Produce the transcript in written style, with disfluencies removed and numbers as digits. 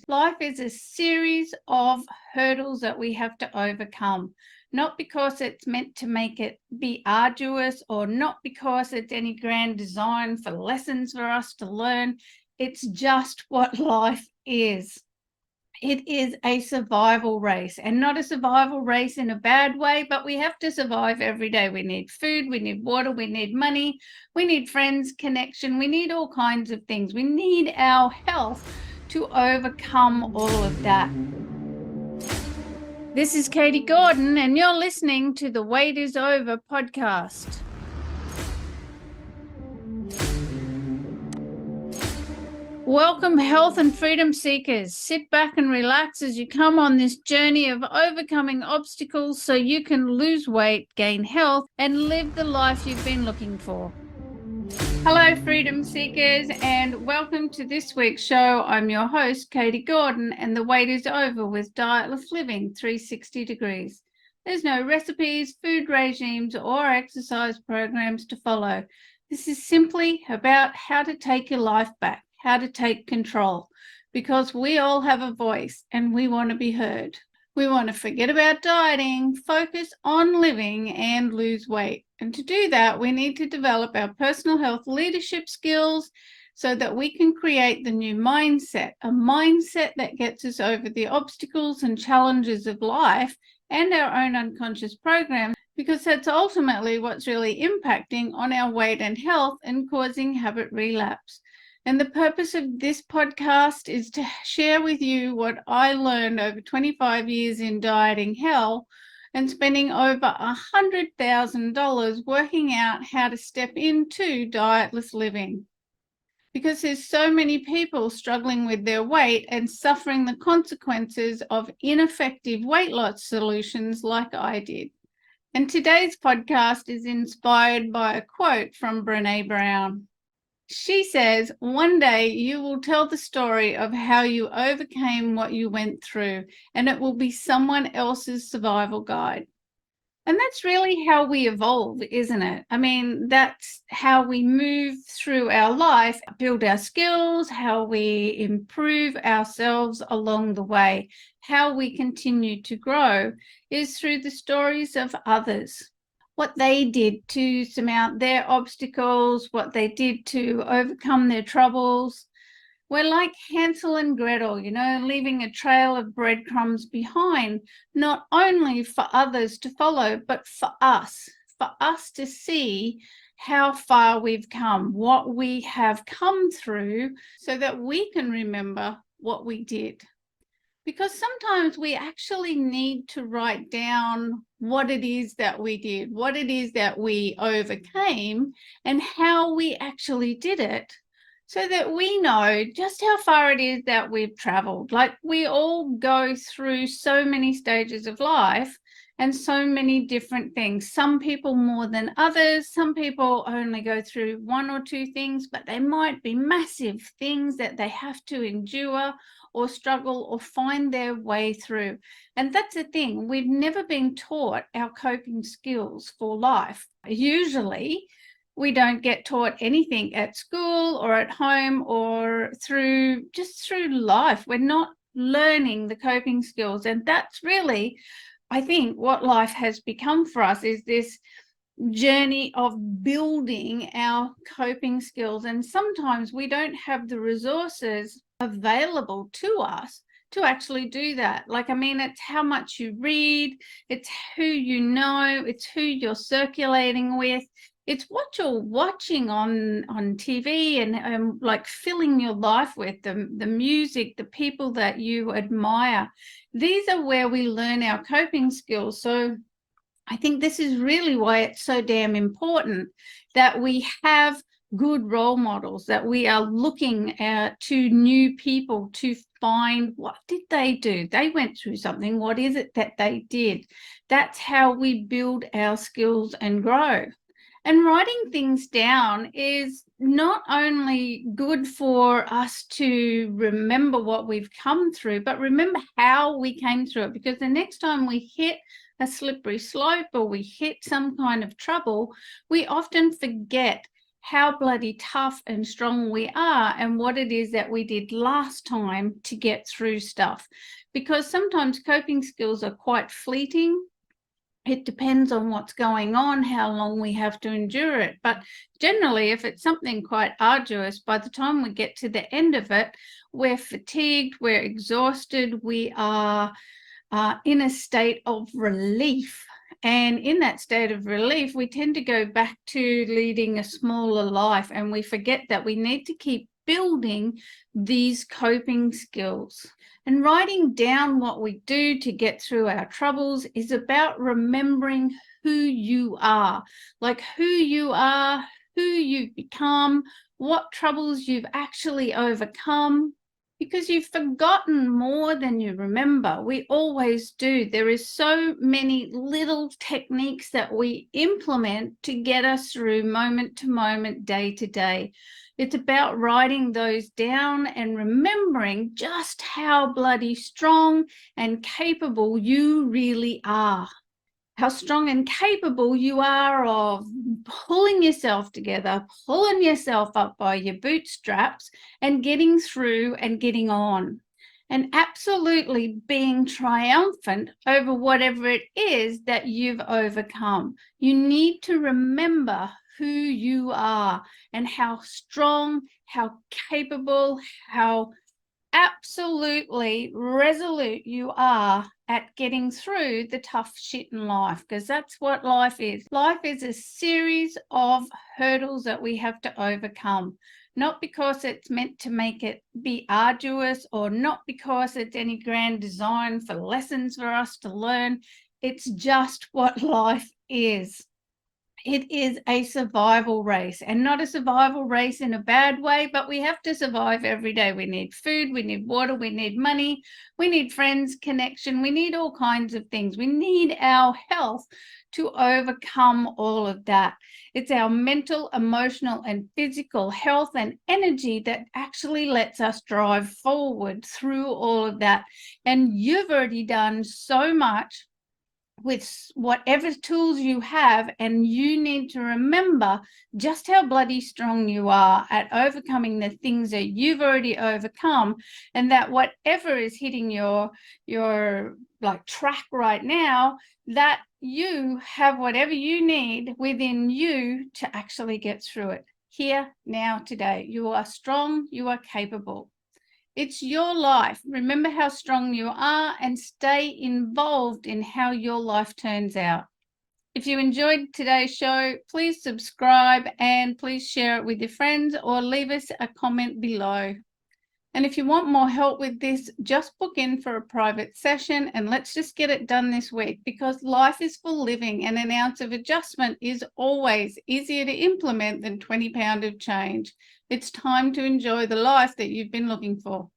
Life is a series of hurdles that we have to overcome, not because it's meant to make it be arduous or not because it's any grand design for lessons for us to learn. It's just what life is. It is a survival race, and not a survival race in a bad way, but we have to survive every day. We need food, we need water, we need money, we need friends, connection, we need all kinds of things. We need our health to overcome all of that. This is Katie Gordon, and you're listening to the Wait is Over podcast. Welcome, health and freedom seekers. Sit back and relax as you come on this journey of overcoming obstacles so you can lose weight, gain health, and live the life you've been looking for. Hello, freedom seekers, and welcome to this week's show. I'm your host, Katie Gordon, and the wait is over with Dietless Living 360 degrees. There's no recipes, food regimes, or exercise programs to follow. This is simply about how to take your life back, how to take control, because we all have a voice and we want to be heard. We want to forget about dieting, focus on living, and lose weight. And to do that, we need to develop our personal health leadership skills so that we can create the new mindset, a mindset that gets us over the obstacles and challenges of life and our own unconscious programs, because that's ultimately what's really impacting on our weight and health and causing habit relapse. And the purpose of this podcast is to share with you what I learned over 25 years in dieting hell and spending over $100,000 working out how to step into dietless living. Because there's so many people struggling with their weight and suffering the consequences of ineffective weight loss solutions like I did. And today's podcast is inspired by a quote from Brené Brown. She says, one day you will tell the story of how you overcame what you went through, and it will be someone else's survival guide. And that's really how we evolve, isn't it? I mean, that's how we move through our life, build our skills, how we improve ourselves along the way, how we continue to grow is through the stories of others. What they did to surmount their obstacles, what they did to overcome their troubles. We're like Hansel and Gretel, leaving a trail of breadcrumbs behind, not only for others to follow, but for us to see how far we've come, what we have come through, so that we can remember what we did. Because sometimes we actually need to write down what it is that we did, what it is that we overcame, and how we actually did it, so that we know just how far it is that we've traveled. Like, we all go through so many stages of life and so many different things. Some people more than others. Some people only go through one or two things, but they might be massive things that they have to endure or struggle or find their way through. And that's the thing. We've never been taught our coping skills for life. Usually, we don't get taught anything at school or at home or through life. We're not learning the coping skills. And that's really, I think, what life has become for us, is this journey of building our coping skills. And sometimes we don't have the resources available to us to actually do that. It's how much you read, it's who you know, it's who you're circulating with, it's what you're watching on TV and filling your life with, the music, the people that you admire. These are where we learn our coping skills. So I think this is really why it's so damn important that we have good role models, that we are looking to new people to find, what did they do? They went through something. What is it that they did? That's how we build our skills and grow. And writing things down is not only good for us to remember what we've come through, but remember how we came through it. Because the next time we hit a slippery slope or we hit some kind of trouble, we often forget how bloody tough and strong we are and what it is that we did last time to get through stuff. Because sometimes coping skills are quite fleeting. It depends on what's going on, how long we have to endure it. But generally, if it's something quite arduous, by the time we get to the end of it, we're fatigued, we're exhausted, we are in a state of relief. And in that state of relief, we tend to go back to leading a smaller life, and we forget that we need to keep building these coping skills. And writing down what we do to get through our troubles is about remembering who you are, like who you are, who you've become, what troubles you've actually overcome, because you've forgotten more than you remember. We always do. There is so many little techniques that we implement to get us through moment to moment, day to day. It's about writing those down and remembering just how bloody strong and capable you really are. How strong and capable you are of pulling yourself together, pulling yourself up by your bootstraps and getting through and getting on. And absolutely being triumphant over whatever it is that you've overcome. You need to remember who you are and how strong, how capable, how absolutely resolute you are at getting through the tough shit in life, because that's what life is. Life is a series of hurdles that we have to overcome, not because it's meant to make it be arduous or not because it's any grand design for lessons for us to learn. It's just what life is. It is a survival race, and not a survival race in a bad way, but we have to survive every day. We need food, we need water, we need money, we need friends, connection, we need all kinds of things. We need our health to overcome all of that. It's our mental, emotional, and physical health and energy that actually lets us drive forward through all of that. And you've already done so much with whatever tools you have, and you need to remember just how bloody strong you are at overcoming the things that you've already overcome, and that whatever is hitting your like track right now, that you have whatever you need within you to actually get through it here, now, today. You are strong, you are capable. It's your life. Remember how strong you are and stay involved in how your life turns out. If you enjoyed today's show, please subscribe and please share it with your friends or leave us a comment below. And if you want more help with this, just book in for a private session and let's just get it done this week, because life is for living and an ounce of adjustment is always easier to implement than 20 pounds of change. It's time to enjoy the life that you've been looking for.